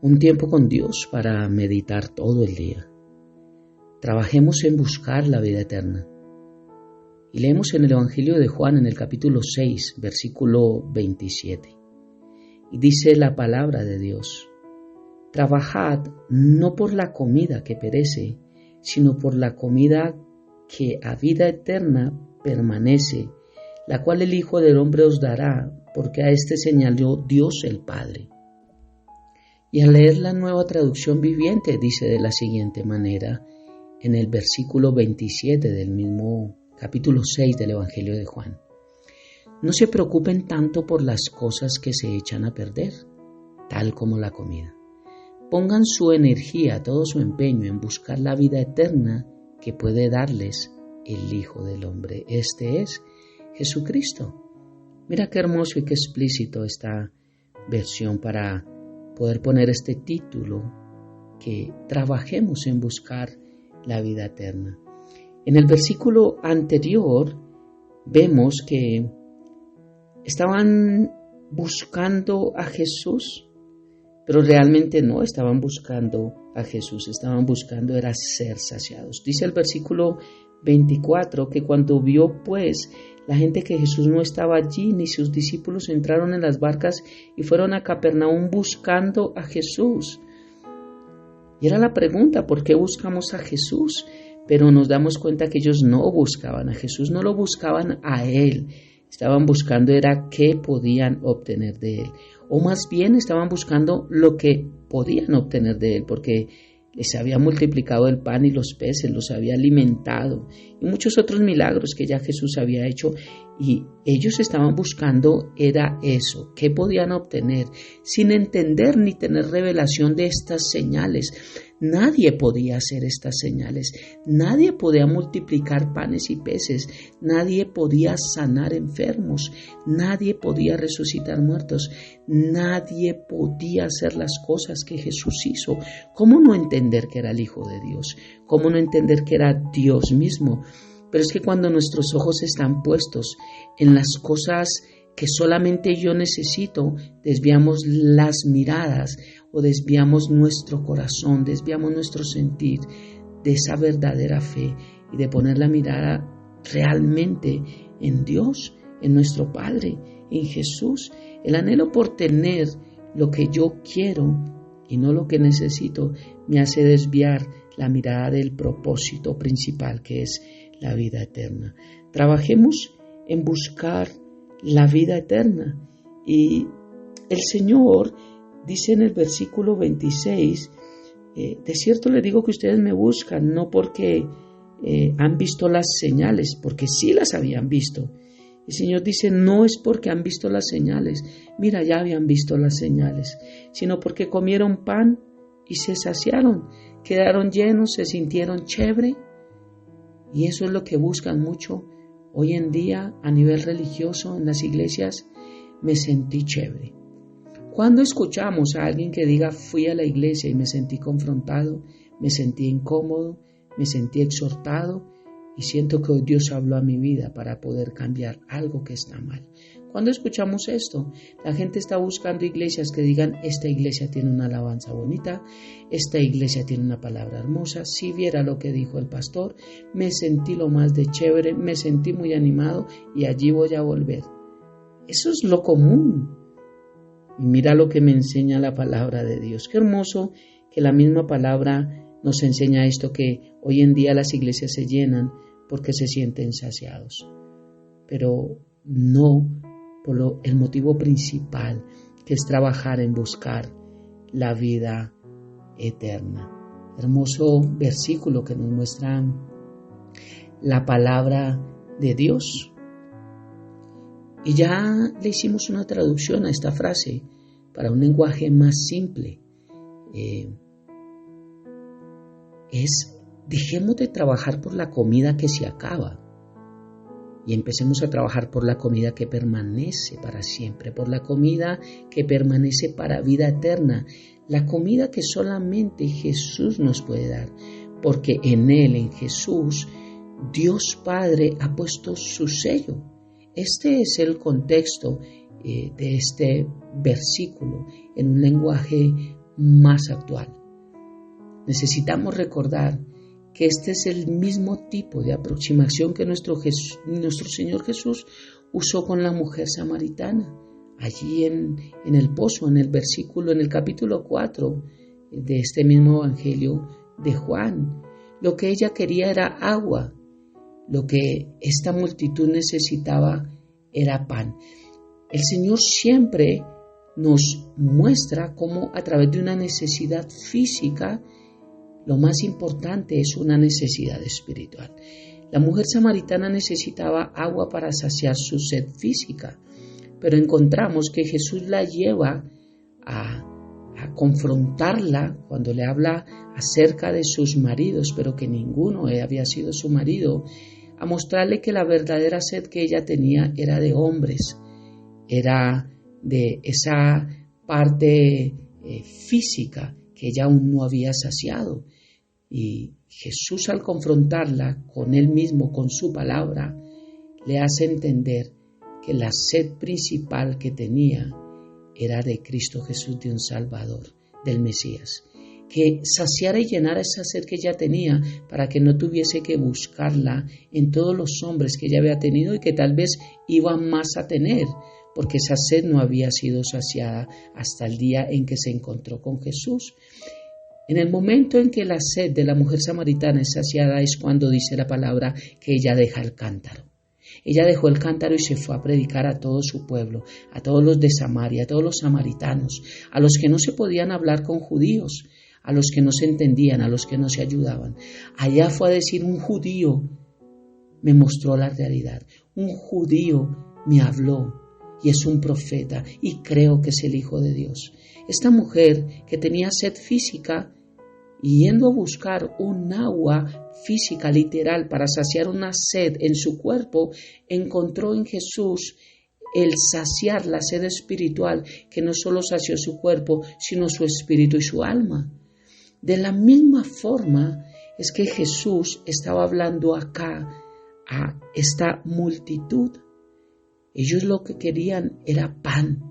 Un tiempo con Dios para meditar todo el día. Trabajemos en buscar la vida eterna. Y leemos en el Evangelio de Juan en el capítulo 6, versículo 27. Y dice la palabra de Dios: trabajad no por la comida que perece, sino por la comida que a vida eterna permanece, la cual el Hijo del Hombre os dará, porque a éste señaló Dios el Padre. Y al leer la Nueva Traducción Viviente dice de la siguiente manera, en el versículo 27 del mismo capítulo 6 del Evangelio de Juan: no se preocupen tanto por las cosas que se echan a perder, tal como la comida. Pongan su energía, todo su empeño en buscar la vida eterna que puede darles el Hijo del Hombre. Este es Jesucristo. Mira qué hermoso y qué explícito esta versión para poder poner este título, que trabajemos en buscar la vida eterna. En el versículo anterior vemos que estaban buscando a Jesús, pero realmente no estaban buscando a Jesús, estaban buscando era ser saciados. Dice el versículo 24 que cuando vio pues la gente que Jesús no estaba allí, ni sus discípulos, entraron en las barcas y fueron a Capernaum buscando a Jesús. Y era la pregunta: ¿por qué buscamos a Jesús? Pero nos damos cuenta que ellos no buscaban a Jesús, no lo buscaban a Él. Estaban buscando era qué podían obtener de Él. O más bien estaban buscando lo que podían obtener de Él, porque les había multiplicado el pan y los peces, los había alimentado y muchos otros milagros que ya Jesús había hecho, y ellos estaban buscando era eso, qué podían obtener, sin entender ni tener revelación de estas señales. Nadie podía hacer estas señales, nadie podía multiplicar panes y peces, nadie podía sanar enfermos, nadie podía resucitar muertos, nadie podía hacer las cosas que Jesús hizo. ¿Cómo no entender que era el Hijo de Dios? ¿Cómo no entender que era Dios mismo? Pero es que cuando nuestros ojos están puestos en las cosas que solamente yo necesito, desviamos las miradas o desviamos nuestro corazón, desviamos nuestro sentir de esa verdadera fe y de poner la mirada realmente en Dios, en nuestro Padre, en Jesús. El anhelo por tener lo que yo quiero y no lo que necesito me hace desviar la mirada del propósito principal, que es la vida eterna. Trabajemos en buscar la vida eterna. Y el Señor dice en el versículo 26, de cierto les digo que ustedes me buscan, no porque han visto las señales, porque sí las habían visto. El Señor dice, no es porque han visto las señales, mira, ya habían visto las señales, sino porque comieron pan y se saciaron, quedaron llenos, se sintieron chévere. Y eso es lo que buscan mucho hoy en día a nivel religioso en las iglesias: me sentí chévere. ¿Cuándo escuchamos a alguien que diga fui a la iglesia y me sentí confrontado, me sentí incómodo, me sentí exhortado y siento que hoy Dios habló a mi vida para poder cambiar algo que está mal? ¿Cuándo escuchamos esto? La gente está buscando iglesias que digan, esta iglesia tiene una alabanza bonita, esta iglesia tiene una palabra hermosa, si viera lo que dijo el pastor, me sentí lo más de chévere, me sentí muy animado y allí voy a volver. Eso es lo común. Y mira lo que me enseña la palabra de Dios. Qué hermoso que la misma palabra nos enseña esto, que hoy en día las iglesias se llenan porque se sienten saciados, pero no por el motivo principal, que es trabajar en buscar la vida eterna. Hermoso versículo que nos muestra la palabra de Dios. Y ya le hicimos una traducción a esta frase para un lenguaje más simple. Dejemos de trabajar por la comida que se acaba y empecemos a trabajar por la comida que permanece para siempre, por la comida que permanece para vida eterna, la comida que solamente Jesús nos puede dar, porque en Él, en Jesús, Dios Padre ha puesto su sello. Este es el contexto de este versículo en un lenguaje más actual. Necesitamos recordar que este es el mismo tipo de aproximación que nuestro Señor Jesús usó con la mujer samaritana. Allí en el pozo, en el capítulo 4 de este mismo Evangelio de Juan. Lo que ella quería era agua. Lo que esta multitud necesitaba era pan. El Señor siempre nos muestra cómo a través de una necesidad física, lo más importante es una necesidad espiritual. La mujer samaritana necesitaba agua para saciar su sed física, pero encontramos que Jesús la lleva a confrontarla cuando le habla acerca de sus maridos, pero que ninguno había sido su marido, a mostrarle que la verdadera sed que ella tenía era de hombres, era de esa parte física que ella aún no había saciado. Y Jesús, al confrontarla con él mismo, con su palabra, le hace entender que la sed principal que tenía era de Cristo Jesús, de un Salvador, del Mesías, que saciara y llenara esa sed que ella tenía para que no tuviese que buscarla en todos los hombres que ella había tenido y que tal vez iba más a tener, porque esa sed no había sido saciada hasta el día en que se encontró con Jesús. En el momento en que la sed de la mujer samaritana es saciada es cuando dice la palabra que ella deja el cántaro. Ella dejó el cántaro y se fue a predicar a todo su pueblo, a todos los de Samaria, a todos los samaritanos, a los que no se podían hablar con judíos, a los que no se entendían, a los que no se ayudaban. Allá fue a decir: un judío me mostró la realidad, un judío me habló y es un profeta y creo que es el Hijo de Dios. Esta mujer que tenía sed física, y yendo a buscar un agua física, literal, para saciar una sed en su cuerpo, encontró en Jesús el saciar la sed espiritual, que no solo sació su cuerpo, sino su espíritu y su alma. De la misma forma es que Jesús estaba hablando acá a esta multitud. Ellos lo que querían era pan,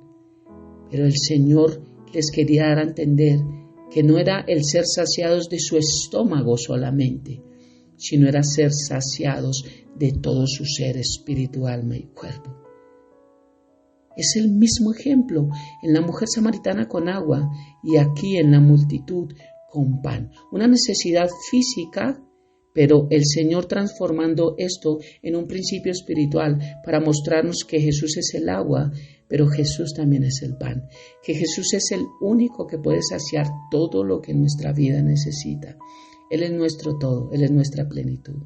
pero el Señor les quería dar a entender que no era el ser saciados de su estómago solamente, sino era ser saciados de todo su ser, espíritu, alma y cuerpo. Es el mismo ejemplo en la mujer samaritana con agua y aquí en la multitud con pan. Una necesidad física, pero el Señor transformando esto en un principio espiritual para mostrarnos que Jesús es el agua, pero Jesús también es el pan, que Jesús es el único que puede saciar todo lo que nuestra vida necesita. Él es nuestro todo, Él es nuestra plenitud.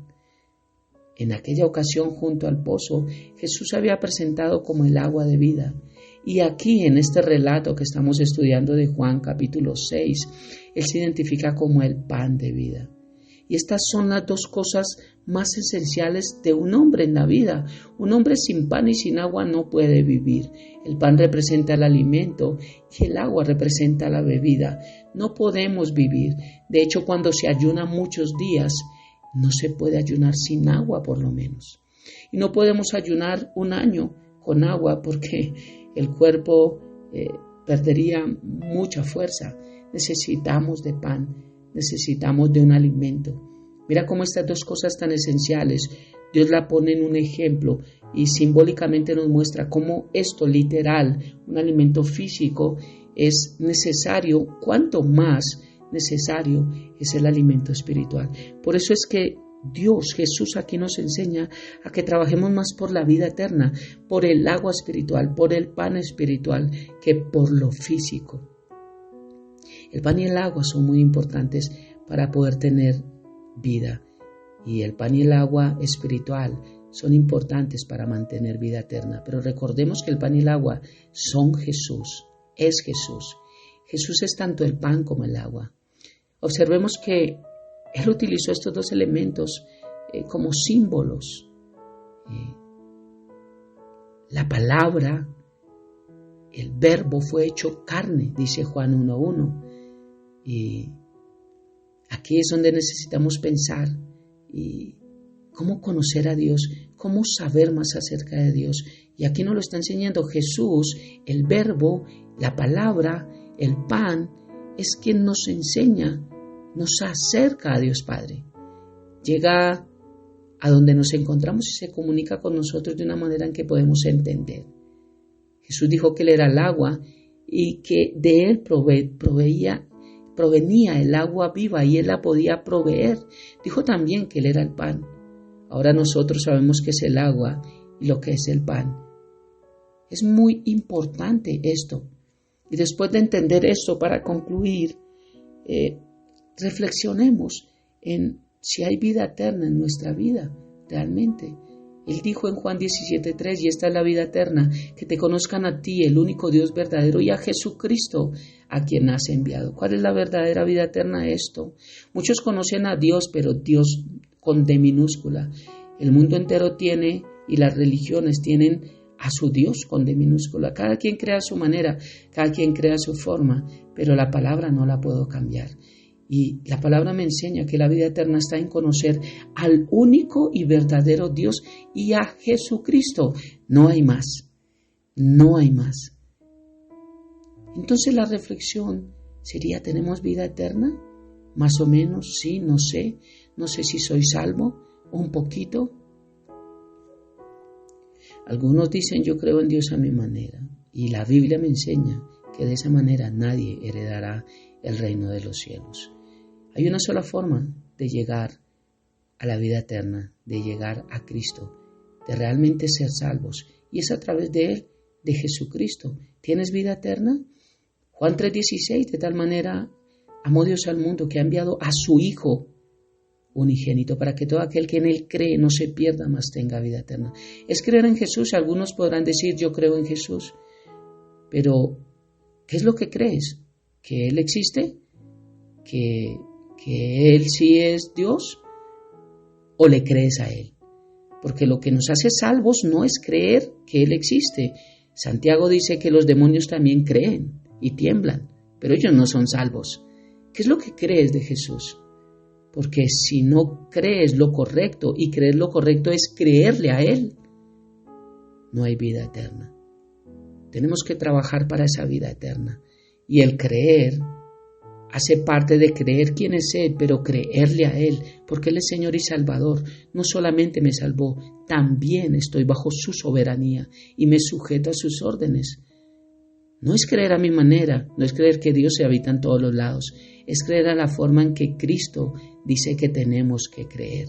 En aquella ocasión junto al pozo, Jesús se había presentado como el agua de vida. Y aquí en este relato que estamos estudiando de Juan capítulo 6, Él se identifica como el pan de vida. Y estas son las dos cosas más esenciales de un hombre en la vida. Un hombre sin pan y sin agua no puede vivir. El pan representa el alimento y el agua representa la bebida. No podemos vivir. De hecho, cuando se ayuna muchos días, no se puede ayunar sin agua por lo menos. Y no podemos ayunar un año con agua porque el cuerpo perdería mucha fuerza. Necesitamos de pan. Necesitamos de un alimento. Mira cómo estas dos cosas tan esenciales, Dios la pone en un ejemplo y simbólicamente nos muestra cómo esto literal, un alimento físico, es necesario, cuanto más necesario es el alimento espiritual. Por eso es que Dios, Jesús aquí nos enseña a que trabajemos más por la vida eterna, por el agua espiritual, por el pan espiritual, que por lo físico. El pan y el agua son muy importantes para poder tener vida y el pan y el agua espiritual son importantes para mantener vida eterna. Pero recordemos que el pan y el agua son Jesús, es Jesús. Jesús es tanto el pan como el agua. Observemos que Él utilizó estos dos elementos como símbolos. La palabra, el verbo fue hecho carne, dice Juan 1:1. Y aquí es donde necesitamos pensar y cómo conocer a Dios, cómo saber más acerca de Dios. Y aquí nos lo está enseñando Jesús, el verbo, la palabra, el pan, es quien nos enseña, nos acerca a Dios Padre. Llega a donde nos encontramos y se comunica con nosotros de una manera en que podemos entender. Jesús dijo que Él era el agua y que de Él provenía el agua viva y Él la podía proveer. Dijo también que Él era el pan. Ahora nosotros sabemos qué es el agua y lo que es el pan. Es muy importante esto. Y después de entender esto, para concluir, reflexionemos en si hay vida eterna en nuestra vida, realmente. Él dijo en Juan 17:3, y esta es la vida eterna, que te conozcan a ti, el único Dios verdadero, y a Jesucristo, a quien has enviado. ¿Cuál es la verdadera vida eterna? Esto. Muchos conocen a Dios, pero Dios con D minúscula. El mundo entero tiene, y las religiones tienen a su Dios con D minúscula. Cada quien crea a su manera, cada quien crea a su forma, pero la palabra no la puedo cambiar. Y la palabra me enseña que la vida eterna está en conocer al único y verdadero Dios y a Jesucristo. No hay más. No hay más. Entonces la reflexión sería, ¿tenemos vida eterna? Más o menos, sí, no sé. No sé si soy salvo, un poquito. Algunos dicen, yo creo en Dios a mi manera. Y la Biblia me enseña que de esa manera nadie heredará el reino de los cielos. Hay una sola forma de llegar a la vida eterna, de llegar a Cristo, de realmente ser salvos, y es a través de Él, de Jesucristo. ¿Tienes vida eterna? Juan 3:16, de tal manera amó Dios al mundo que ha enviado a su Hijo unigénito para que todo aquel que en Él cree no se pierda, mas tenga vida eterna. Es creer en Jesús. Algunos podrán decir, yo creo en Jesús, pero ¿qué es lo que crees? ¿Que Él existe? ¿Que Él sí es Dios? ¿O le crees a Él? Porque lo que nos hace salvos no es creer que Él existe. Santiago dice que los demonios también creen y tiemblan, pero ellos no son salvos. ¿Qué es lo que crees de Jesús? Porque si no crees lo correcto, y creer lo correcto es creerle a Él, no hay vida eterna. Tenemos que trabajar para esa vida eterna. Y el creer hace parte de creer quién es Él, pero creerle a Él, porque Él es Señor y Salvador. No solamente me salvó, también estoy bajo su soberanía y me sujeto a sus órdenes. No es creer a mi manera, no es creer que Dios se habita en todos los lados, es creer a la forma en que Cristo dice que tenemos que creer.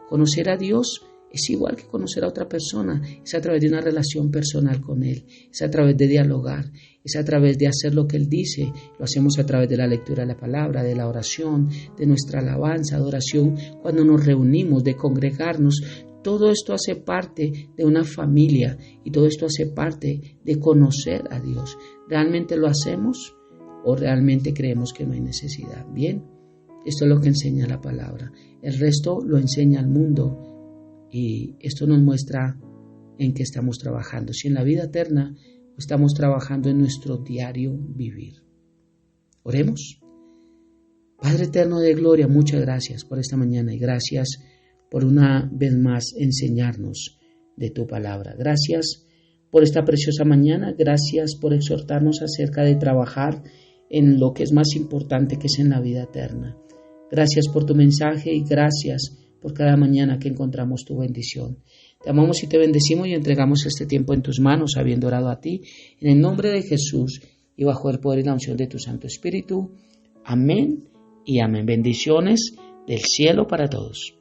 Conocer a Dios es igual que conocer a otra persona, es a través de una relación personal con Él, es a través de dialogar, es a través de hacer lo que Él dice. Lo hacemos a través de la lectura de la palabra, de la oración, de nuestra alabanza, adoración, cuando nos reunimos, de congregarnos. Todo esto hace parte de una familia y todo esto hace parte de conocer a Dios. ¿Realmente lo hacemos o realmente creemos que no hay necesidad? Bien, esto es lo que enseña la palabra. El resto lo enseña el mundo. Y esto nos muestra en qué estamos trabajando, si en la vida eterna o estamos trabajando en nuestro diario vivir. Oremos. Padre eterno de gloria, muchas gracias por esta mañana y gracias por una vez más enseñarnos de tu palabra. Gracias por esta preciosa mañana, gracias por exhortarnos acerca de trabajar en lo que es más importante, que es en la vida eterna. Gracias por tu mensaje y gracias por cada mañana que encontramos tu bendición. Te amamos y te bendecimos y entregamos este tiempo en tus manos, habiendo orado a ti, en el nombre de Jesús y bajo el poder y la unción de tu Santo Espíritu. Amén y amén. Bendiciones del cielo para todos.